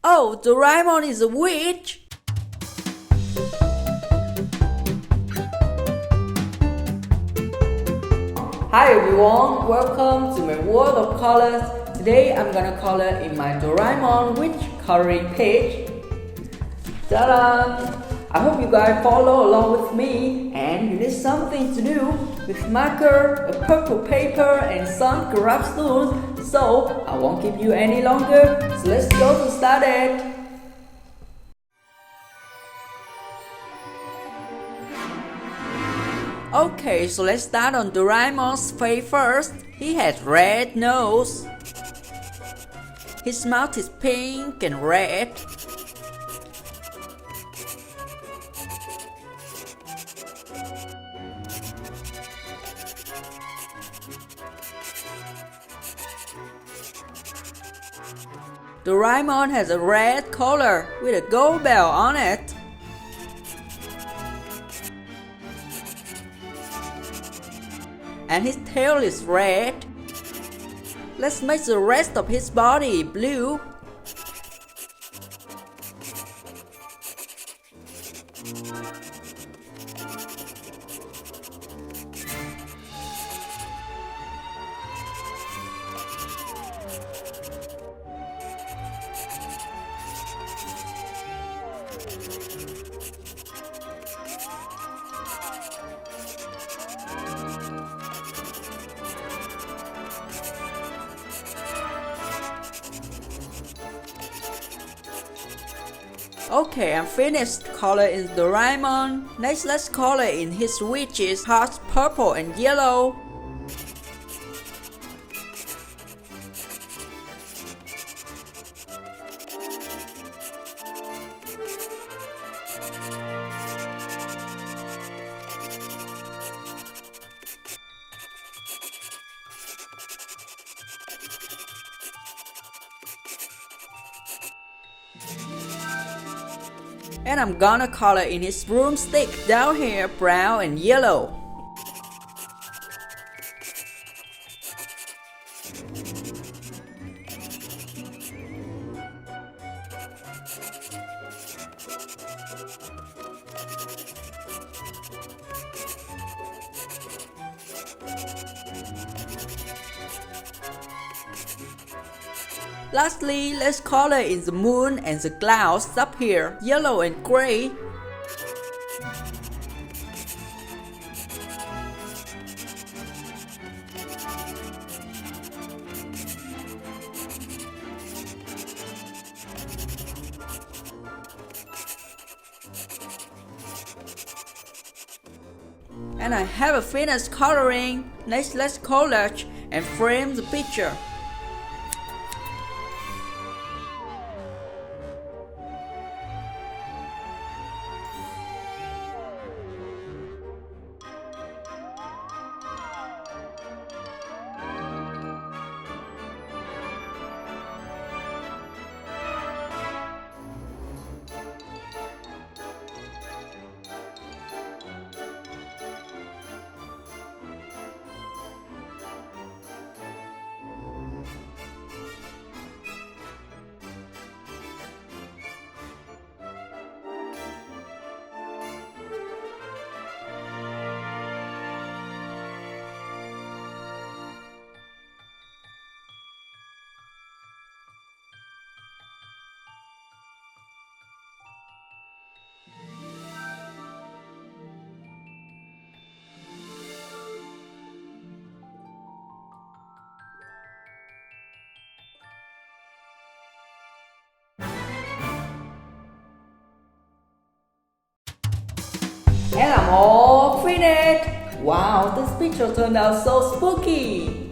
Oh, Doraemon is a witch! Hi everyone, welcome to my world of colors. Today I'm gonna color in my Doraemon witch coloring page. Ta-da! I hope you guys follow along with me, and you need something to do with marker, a purple paper and some graph tools. So I won't keep you any longer, so let's go to start it. Okay, so let's start on Doraemon's face first. He has red nose. His mouth is pink and red. Doraemon has a red collar with a gold bell on it. And his tail is red. Let's make the rest of his body blue. Okay, I'm finished coloring Doraemon. Next, let's color in his witch's hearts purple and yellow. And I'm gonna color in his broomstick down here brown and yellow. Lastly, let's color in the moon and the clouds up here, yellow and gray. And I have a finished coloring. Next, let's collage and frame the picture. And I'm all finished! Wow, this picture turned out so spooky!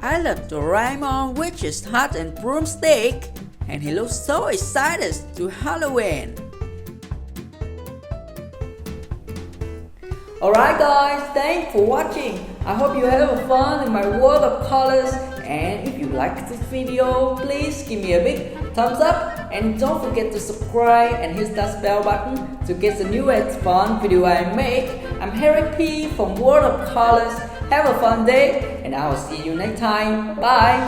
I love Doraemon with his hat and broomstick, and he looks so excited to Halloween. Alright guys, thanks for watching. I hope you have fun in my world of colors, and if you like this video, please give me a big thumbs up and don't forget to subscribe and hit that bell button to get the newest fun video I make. I'm Harry P from World of Colors. Have a fun day, and I will see you next time. Bye!